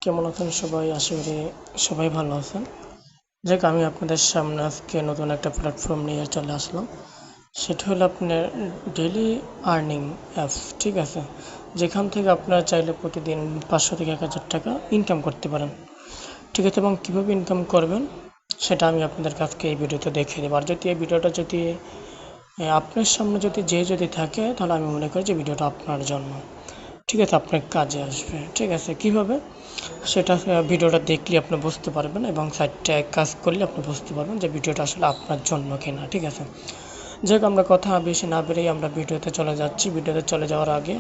কেমন আছেন সবাই? আশা করি সবাই ভালো আছেন। যাক আমি আপনাদের সামনে আজকে নতুন একটা প্ল্যাটফর্ম নিয়ে চলে আসলাম। সেটা হলো আপনার ডেইলি আর্নিং অ্যাপ, ঠিক আছে? যেখান থেকে আপনারা চাইলে প্রতিদিন 500 থেকে 1000 টাকা ইনকাম করতে পারেন, ঠিক আছে? এবং কীভাবে ইনকাম করবেন সেটা আমি আপনাদেরকে আজকে এই ভিডিওতে দেখিয়ে দেবো। আর যদি এই ভিডিওটা যদি আপনার সামনে যদি থাকে, তাহলে আমি মনে করি যে ভিডিওটা আপনার জন্য, ঠিক আছে? আপনার কাজে আসবে, ঠিক আছে? কীভাবে সেটা ভিডিওটা দেখলে আপনি বুঝতে পারবেন এবং সাইটটা কাজ করলে আপনি বুঝতে পারবেন যে ভিডিওটা আসলে আপনার জন্য কিনা, ঠিক আছে? যাই হোক, আমরা কথা বেশি না বেরিয়ে আমরা ভিডিওতে চলে যাচ্ছি। ভিডিওতে চলে যাওয়ার আগে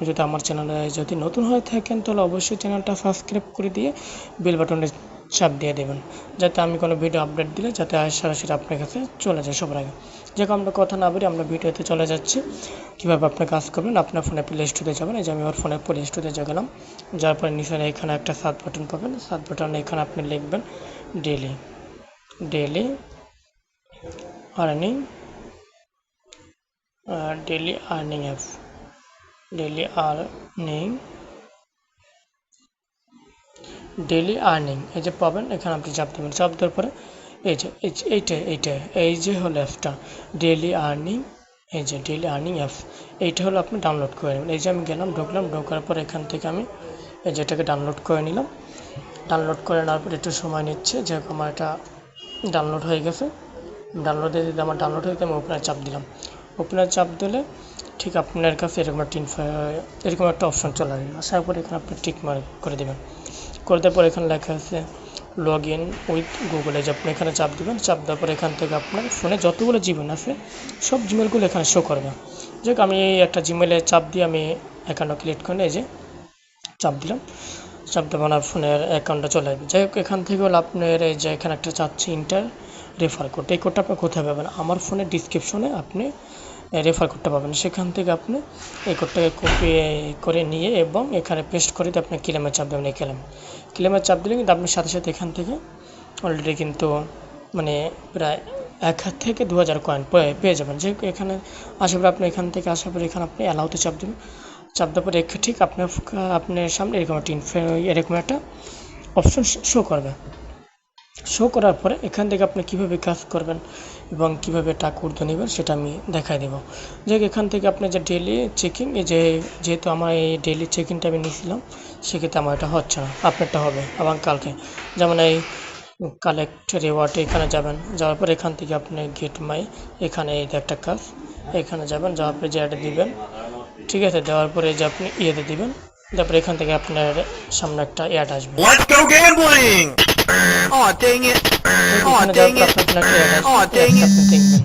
যদি আমার চ্যানেলে নতুন হয়ে থাকেন, তাহলে অবশ্যই চ্যানেলটা সাবস্ক্রাইব করে দিয়ে বেল বাটনে চাপ দিয়ে দেবেন, যাতে আমি কোনো ভিডিও আপডেট দিলে যাতে সরাসরি আপনার কাছে চলে যায় সবার আগে। যাক, আমরা কথা না বেরিয়ে আমরা ভিডিওতে চলে যাচ্ছি। কীভাবে আপনি কাজ করবেন, আপনার ফোনে প্লে স্টোরে যাবেন। এই যে আমি আমার ফোনে প্লে স্টোরে গেলাম, যার পরে নিচে এখানে একটা সার্চ বাটন পাবেন। সার্চ বাটনে এখানে আপনি লিখবেন daily daily earning daily earning app, daily earning এই যে পাবেন, এখানে আপনি চাপ দেবেন। চাপ দেওয়ার পরে এই যে হলো অ্যাপটা ডেইলি আর্নিং, এই যে ডেইলি আর্নিং অ্যাপ, এইটা হলো আপনি ডাউনলোড করে নেবেন। এই যে আমি গেলাম, ঢোকার পর এখান থেকে আমি এই যেটাকে ডাউনলোড করে নিলাম। ডাউনলোড করে নেওয়ার পর একটু সময় নিচ্ছে, যেরকম আমার এটা ডাউনলোড হয়ে গেছে। ডাউনলোড হয়ে গেছে, আমি ওপেনে চাপ দিলাম। ওপেনে চাপ দিলে ঠিক আপনার কাছে এরকম একটা অপশন চলে আসবে। আসার পর এখানে আপনি টিক মার্ক করে দেবেন। করে দেওয়ার পর এখানে লেখা আছে লগ ইন উইথ গুগল। এই যে আপনি এখানে চাপ দেবেন। চাপ দেওয়ার পর এখান থেকে আপনার ফোনে যতগুলো জিমেল আছে সব জিমেলগুলো এখানে শো করবে। যাক, আমি এই একটা জিমেলে চাপ দিয়ে আমি অ্যাকাউন্টটা ক্রিয়েট করে এই যে চাপ দিলাম। চাপ দেওয়ার আপনার ফোনের অ্যাকাউন্টটা চলে আসবে। যাই হোক, এখান থেকে হলো আপনার এই যে এখানে একটা চাচ্ছি ইন্টার রেফার কোড। এই কোডটা আপনি কোথায় পাবেন? আমার ফোনের ডিসক্রিপশনে আপনি রেফার কোডটা পাবেন। সেখান থেকে আপনি এই কোডটাকে কপি করে নিয়ে এবং এখানে পেস্ট করে দিয়ে আপনি ক্লেমে চাপ দেবেন। এই ক্লেমে চাপ দিলে কিন্তু আপনি সাথে সাথে এখান থেকে অলরেডি কিন্তু মানে প্রায় 1000 থেকে 2000 কয়েন পেয়ে যাবেন। যে এখানে আসার পর আপনি এখান থেকে আসার পর এখানে আপনি অ্যালাউতে চাপ দেবেন। চাপ দেওয়ার পর ঠিক আপনার সামনে এরকম একটা অপশন শো করবে। শো করার পরে এখান থেকে আপনি কীভাবে কাজ করবেন এবং কীভাবে টাকা উঠতে নেবেন সেটা আমি দেখাই দেবো। যাই এখান থেকে আপনি যে ডেইলি চেকিং, যেহেতু আমার এই ডেইলি চেকিংটা আমি নিয়েছিলাম, সেক্ষেত্রে আমার এটা হচ্ছে না, আপনারটা হবে এবং কালকে। যেমন এই কালেক্ট রিওয়ার্ড, এখানে যাবেন। যাওয়ার পর এখান থেকে আপনি গেট মাই, এখানে এই একটা কাজ, এখানে যাবেন। যাওয়ার পরে যে অ্যাডে দিবেন, ঠিক আছে? দেওয়ার পরে যে আপনি ইয়েতে দিবেন। তারপরে এখান থেকে আপনার সামনে একটা অ্যাড আসবে। Let's go gambling! Aw, dang it! Aw, এখানে যাওয়ার dang পর it! আপনার একটা অ্যাড আসবে। Aw, এই dang অ্যাডটা it! আপনি দেখবেন।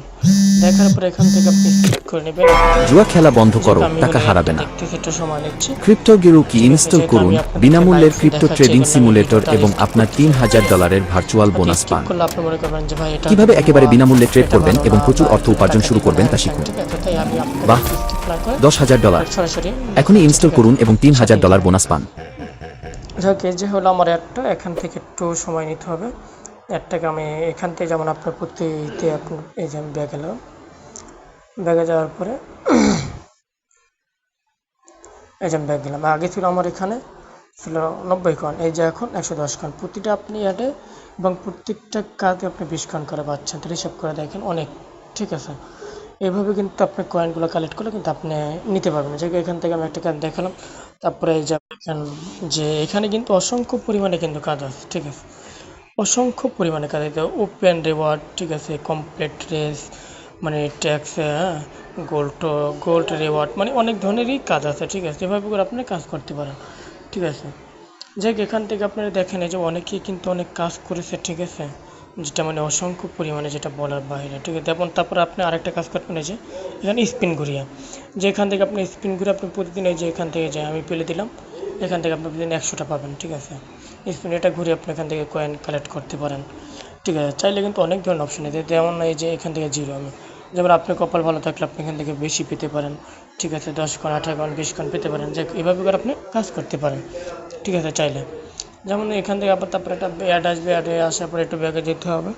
দেখার পর এখান থেকে আপনি স্কিপ করে নেবেন। জুয়া খেলা বন্ধ করো, আমি টাকা হারাবে না। দেখতেছি, একটু সময় নিচ্ছি। ক্রিপ্টো গিরু কি ঠিক আছে, ইনস্টল যেহেতু করুন, আমি আপনাদেরকে বিনামূল্যের লাইভ ক্রিপ্টো দেখাচ্ছি, ট্রেডিং এই জন্য আমি সিমুলেটর ভিডিওটা এবং স্কিপ আপনার করতেছি না। $3000 ভার্চুয়াল বোনাস স্কিপ পান। করলে আপনি মনে করবেন যে ভাই এটা কিভাবে একেবারে বিনামূল্যে ট্রেড এটা করবেন ভালো এবং না, প্রচুর বা অর্থ এটা উপার্জন টাকা শুরু দিবে করবেন না, তা হ্যাঁ, শিখুন। ঠিক আছে? তাই আমি বাহ, আপনাদেরকে স্কিপ না করে $10,000 সরাসরি এখনই দেখাচ্ছি, ইনস্টল ঠিক করুন আছে? এবং $3000 বোনাস পান। যাক, এই যে হলো আমার অ্যাডটা। এখান থেকে একটু সময় নিতে হবে। অ্যাডটাকে আমি এখান থেকে যেমন আপনার প্রতিতে আপনি এই যে আমি ব্যাগে গেলাম। ব্যাগে যাওয়ার পরে এই যে আমি ব্যাগ গেলাম। আগে ছিল আমার এখানে ছিল 90 কয়েন, এই যে এখন 110 কয়েন। প্রতিটা আপনি অ্যাডে এবং প্রত্যেকটা কাজে আপনি 20 কয়েন করে পাচ্ছেন। তো হিসাব করে দেখেন অনেক, ঠিক আছে? এইভাবে কিন্তু আপনি কয়েনগুলো কালেক্ট করলে কিন্তু আপনি নিতে পারবেন। যে এখান থেকে আমি একটা কাজ দেখালাম। তারপরে এই যে দেখেন যে এখানে কিন্তু অসংখ্য পরিমাণে কিন্তু কাজ আছে, ঠিক আছে? অসংখ্য পরিমাণে কাজ আছে। ওপেন রিওয়ার্ড, ঠিক আছে? কমপ্লিট রেস, মানে ট্যাক্স, হ্যাঁ, গোল্ড রিওয়ার্ড, মানে অনেক ধরনেরই কাজ আছে, ঠিক আছে? এভাবে করে আপনি কাজ করতে পারেন, ঠিক আছে? যাক, এখান থেকে আপনারা দেখেন এই যে অনেকেই কিন্তু অনেক কাজ করেছে, ঠিক আছে? যেটা মানে অসংখ্য পরিমাণে, যেটা বলার বাইরে, ঠিক আছে? এবং তারপরে আপনি আরেকটা কাজ করবেন, এই যে এখানে স্পিন ঘুরিয়ে, যে এখান থেকে আপনি স্পিন ঘুরে আপনি প্রতিদিন এই যে এখান থেকে যে আমি পেলে দিলাম, এখান থেকে আপনি প্রতিদিন 100টা পাবেন, ঠিক আছে? স্পিন এটা ঘুরে আপনি এখান থেকে কয়েন কালেক্ট করতে পারেন, ঠিক আছে? চাইলে কিন্তু অনেক ধরনের অপশন আছে, যেমন এই যে এখান থেকে জিরো, আমি যেমন আপনি কপাল ভালো থাকলে আপনি এখান থেকে বেশি পেতে পারেন, ঠিক আছে? 10 কয়েন, 18 কয়েন, 20 কয়েন পেতে পারেন। যে এভাবে করে আপনি কাজ করতে পারেন, ঠিক আছে? চাইলে যেমন এখান থেকে আবার তারপরে একটা অ্যাড আসবে। অ্যাডে আসার পরে একটু ব্যাগে যেতে হবে,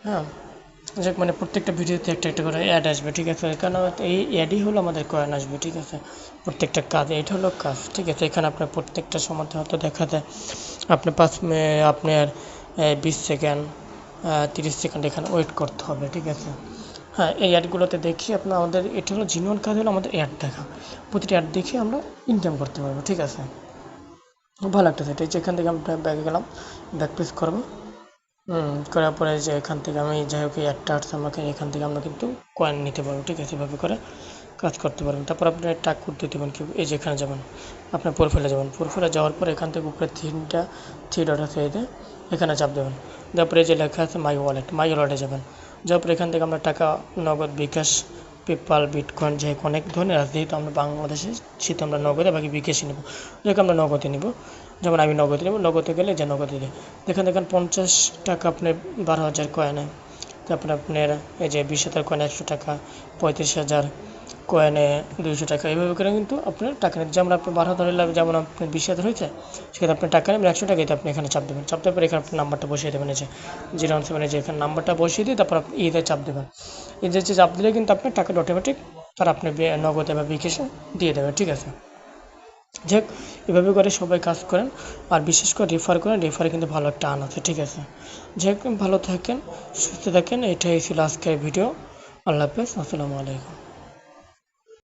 হ্যাঁ। যাক মানে প্রত্যেকটা ভিডিওতে একটা একটা করে অ্যাড আসবে, ঠিক আছে। এখানে এই অ্যাডই হলো আমাদের কয়েন আসবে, ঠিক আছে। প্রত্যেকটা কাজ এটা হলো কাজ, ঠিক আছে। এখানে আপনার প্রত্যেকটা সময় হয়তো দেখা যায় আপনি আপনার 20 সেকেন্ড 30 সেকেন্ড এখানে ওয়েট করতে হবে, ঠিক আছে। হ্যাঁ, এই অ্যাডগুলোতে দেখি আপনার আমাদের এটা হলো জিনিয়ন কাজ হলো আমাদের অ্যাড দেখা, প্রতিটা অ্যাড দেখে আমরা ইনকাম করতে পারবো, ঠিক আছে। খুব ভালো একটা সেট। এই যে এখান থেকে আমরা ব্যাগে গেলাম, ব্যাক প্রেস করবো, করার পরে যে এখান থেকে আমি যাই হোক এই একটা আসছে আমাকে, এখান থেকে আমরা কিন্তু কয়েন নিতে পারবো, ঠিক আছে। এভাবে করে কাজ করতে পারবেন। তারপর আপনি টাক করতে দেবেন কি, এই যে এখানে যাবেন, আপনার প্রোফাইলে যাবেন, প্রোফাইলে যাওয়ার পর এখান থেকে উপরে থ্রি ডট আছে, এই যে এখানে চাপ দেবেন। তারপরে এই যে লেখা আছে মাই ওয়ালেটে যাবেন। যাওয়ার পর এখান থেকে আমরা টাকা নগদ, বিকাশ, পেপাল, বিটকয়েন, যে অনেক ধরনের আছে, যেহেতু আমরা বাংলাদেশে সেহেতু আমরা নগদে বাকি বিকাশই নেব, যেহেতু আমরা নগদে নিব। যেমন আমি নগদে নেব, নগদে গেলে যে নগদে দিই দেখেন 50 টাকা আপনার 12,000 কয়েনে, তারপরে আপনার এই যে 20,000 কয়েনে 100 টাকা, 35,000 কয়েনে 200 টাকা, এইভাবে করে কিন্তু আপনার টাকা নেই। যেমন আপনার 12,000 লাগবে, যেমন আপনার 20,000 হয়েছে, সেক্ষেত্রে আপনার টাকা নেবেন 100 টাকাতে আপনি এখানে চাপ দেবেন। চাপ দেওয়ার পর এখানে আপনার নাম্বারটা বসিয়ে দেবেন, এই যে 017, এই যে এখানে নাম্বারটা বসিয়ে দিয়ে তারপর ইতে চাপ দেবেন। এই যে চাপ দিলে কিন্তু আপনার টাকাটা অটোমেটিক আর আপনি নগদে বা বিকাশে দিয়ে দেবেন, ঠিক আছে। যাক, এভাবে করে সবাই কাজ করেন, আর বিশেষ করে রেফার করেন, রেফারে কিন্তু ভালো একটা আন আছে, ঠিক আছে। যাক, ভালো থাকেন, সুস্থ থাকেন, এটাই ছিল আজকের ভিডিও। আল্লাহ হাফেজ, আসসালামু আলাইকুম।